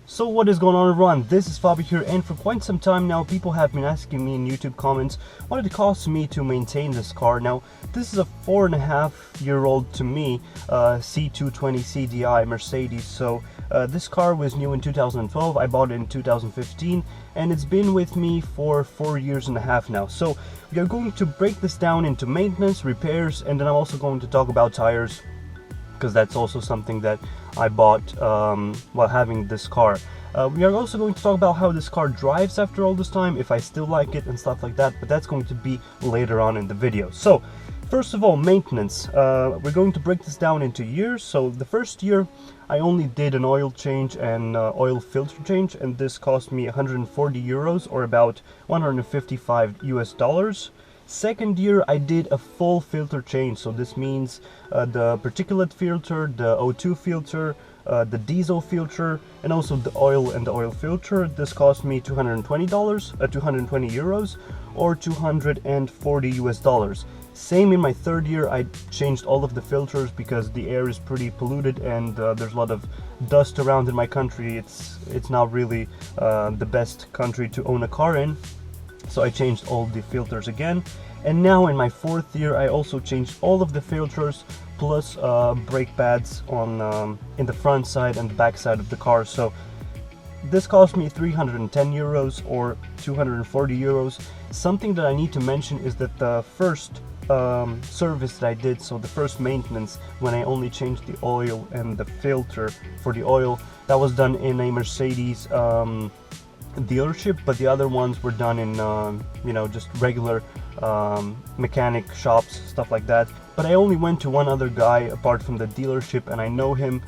So what is going on, everyone? This is Fabi here, and for quite some time now people have been asking me in YouTube comments what it costs me to maintain this car. Now this is a 4.5-year-old to me C220 CDI Mercedes. So this car was new in 2012. I bought it in 2015 and it's been with me for 4.5 years now. So we are going to break this down into maintenance, repairs, and then I'm also going to talk about tires, because that's also something that I bought while having this car. We are also going to talk about how this car drives after all this time, if I still like it and stuff like that, but that's going to be later on in the video. So first of all, maintenance. We're going to break this down into years. So the first year I only did an oil change and oil filter change, and this cost me 140 euros or about $155 US. Second year I did a full filter change, so this means the particulate filter, the O2 filter, the diesel filter, and also the oil and the oil filter. This cost me $220, 220 euros or $240 US. Same in my third year, I changed all of the filters because the air is pretty polluted and there's a lot of dust around in my country. It's not really the best country to own a car in. So I changed all the filters again, and now in my fourth year I also changed all of the filters plus brake pads on in the front side and the back side of the car. So this cost me 310 euros or 240 euros. Something that I need to mention is that the first service that I did, so the first maintenance, when I only changed the oil and the filter for the oil, that was done in a Mercedes dealership, but the other ones were done in you know, just regular mechanic shops, stuff like that. But I only went to one other guy apart from the dealership, and I know him.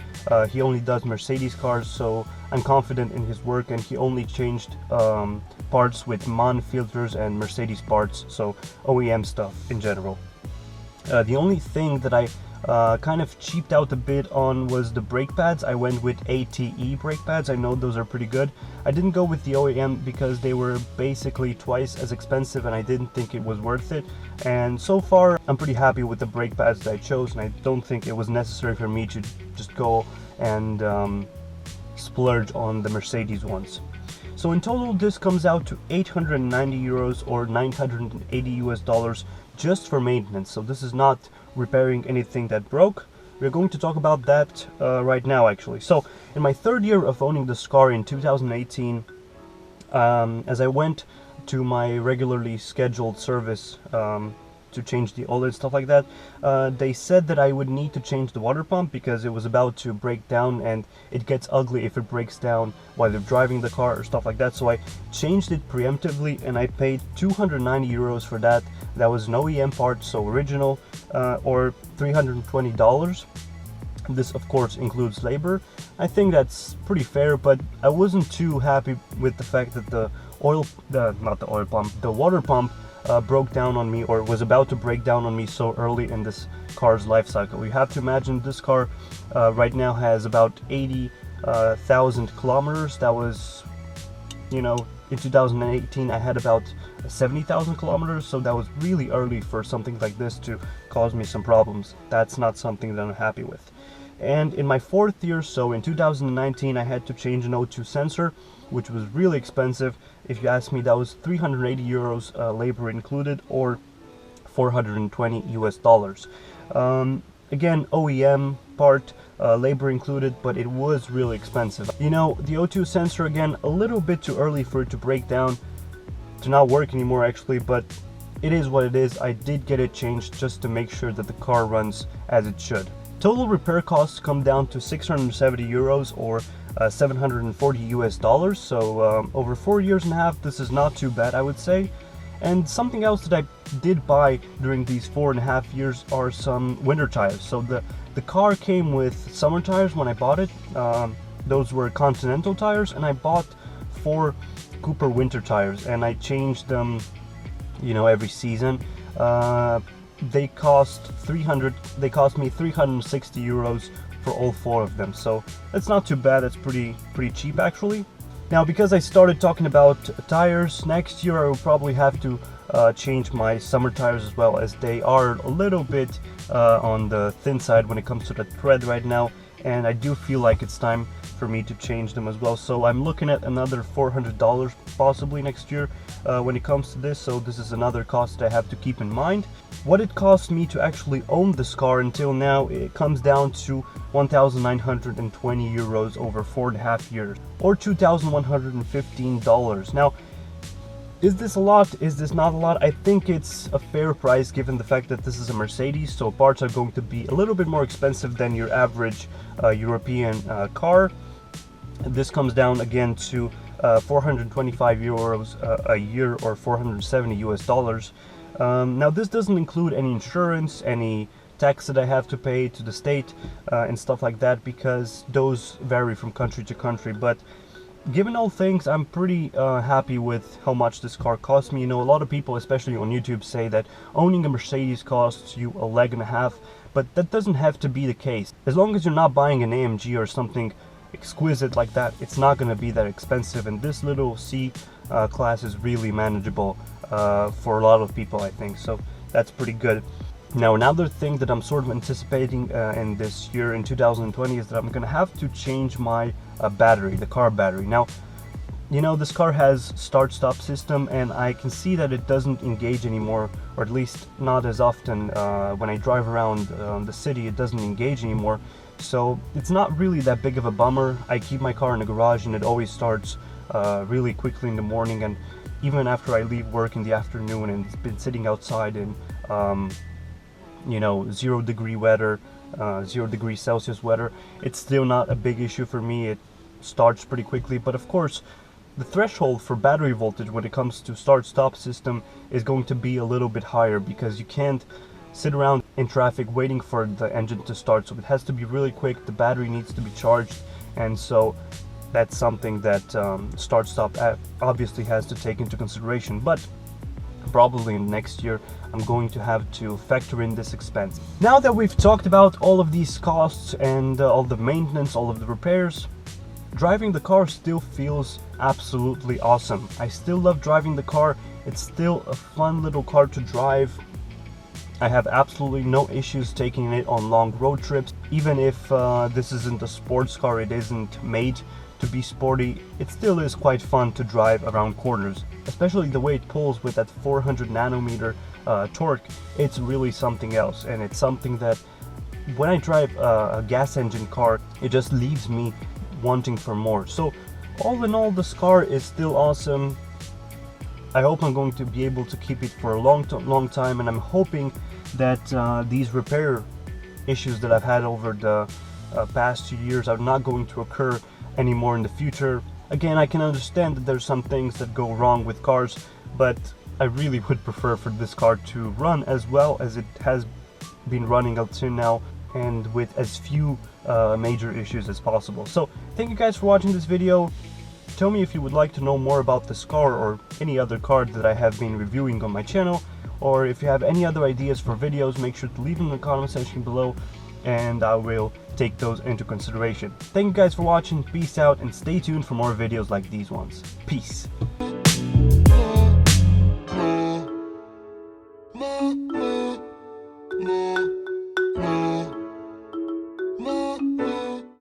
He only does Mercedes cars, so I'm confident in his work, and he only changed parts with MAN filters and Mercedes parts, so OEM stuff in general. The only thing that I kind of cheaped out a bit on was the brake pads. I went with ATE brake pads. I know those are pretty good. I didn't go with the OEM because they were basically twice as expensive and I didn't think it was worth it. And so far I'm pretty happy with the brake pads that I chose, and I don't think it was necessary for me to just go and splurge on the Mercedes ones. So in total this comes out to 890 euros or 980 US just for maintenance. So this is not repairing anything that broke. We're going to talk about that right now, actually. So in my third year of owning this car in 2018, as I went to my regularly scheduled service to change the oil and stuff like that, they said that I would need to change the water pump because it was about to break down, and it gets ugly if it breaks down while you're driving the car or stuff like that. So I changed it preemptively and I paid 290 euros for that. That was an OEM part, so original, or $320. This of course includes labor. I think that's pretty fair, but I wasn't too happy with the fact that the water pump broke down on me, or was about to break down on me so early in this car's life cycle. You have to imagine this car right now has about 80,000 kilometers. That was, you know, in 2018 I had about 70,000 kilometers, so that was really early for something like this to cause me some problems. That's not something that I'm happy with. And in my fourth year, so in 2019, I had to change an O2 sensor, which was really expensive. If you ask me, that was 380 euros labor included, or 420 US. Again, OEM part, labor included, but it was really expensive. You know, the O2 sensor, again, a little bit too early for it to break down, to not work anymore actually, but it is what it is. I did get it changed just to make sure that the car runs as it should. Total repair costs come down to 670 euros or 740 US. So over 4.5 years, this is not too bad, I would say. And something else that I did buy during these 4.5 years are some winter tires. So the car came with summer tires when I bought it. Those were Continental tires, and I bought 4 Cooper winter tires, and I changed them, you know, every season. They cost me 360 euros for all 4 of them, so that's not too bad. That's pretty cheap actually. Now, because I started talking about tires, next year I will probably have to change my summer tires as well, as they are a little bit on the thin side when it comes to the tread right now, and I do feel like it's time for me to change them as well. So I'm looking at another $400 possibly next year when it comes to this. So this is another cost I have to keep in mind. What it cost me to actually own this car until now, it comes down to 1,920 euros over 4.5 years, or $2,115. Now, is this a lot? Is this not a lot? I think it's a fair price given the fact that this is a Mercedes, so parts are going to be a little bit more expensive than your average European car. This comes down again to 425 euros a year, or 470 US dollars. Now this doesn't include any insurance, any tax that I have to pay to the state and stuff like that, because those vary from country to country. But given all things, I'm pretty happy with how much this car cost me. You know, a lot of people, especially on YouTube, say that owning a Mercedes costs you a leg and a half, but that doesn't have to be the case. As long as you're not buying an AMG or something exquisite like that, it's not going to be that expensive, and this little C class is really manageable for a lot of people, I think. So that's pretty good. Now, another thing that I'm sort of anticipating in this year, in 2020, is that I'm gonna have to change my battery, the car battery. Now, you know, this car has start-stop system, and I can see that it doesn't engage anymore, or at least not as often. When I drive around the city, it doesn't engage anymore. So it's not really that big of a bummer. I keep my car in the garage, and it always starts really quickly in the morning, and even after I leave work in the afternoon and it's been sitting outside in you know, 0 degree weather, 0 degrees Celsius weather, it's still not a big issue for me. It starts pretty quickly. But of course, the threshold for battery voltage when it comes to start-stop system is going to be a little bit higher, because you can't sit around in traffic waiting for the engine to start. So it has to be really quick. The battery needs to be charged, and so that's something that start-stop obviously has to take into consideration. But probably in next year I'm going to have to factor in this expense. Now that we've talked about all of these costs and all the maintenance, all of the repairs, driving the car still feels absolutely awesome. I still love driving the car. It's still a fun little car to drive. I have absolutely no issues taking it on long road trips. Even if this isn't a sports car, it isn't made to be sporty, it still is quite fun to drive around corners, especially the way it pulls with that 400 nanometer torque. It's really something else, and it's something that when I drive a gas engine car, it just leaves me wanting for more. So all in all, this car is still awesome. I hope I'm going to be able to keep it for a long time, and I'm hoping that these repair issues that I've had over the past 2 years are not going to occur anymore in the future. Again, I can understand that there's some things that go wrong with cars, but I really would prefer for this car to run as well as it has been running until now, and with as few major issues as possible. So thank you guys for watching this video. Tell me if you would like to know more about this car or any other car that I have been reviewing on my channel, or if you have any other ideas for videos, make sure to leave them in the comment section below, and I will take those into consideration. Thank you guys for watching, peace out, and stay tuned for more videos like these ones. Peace.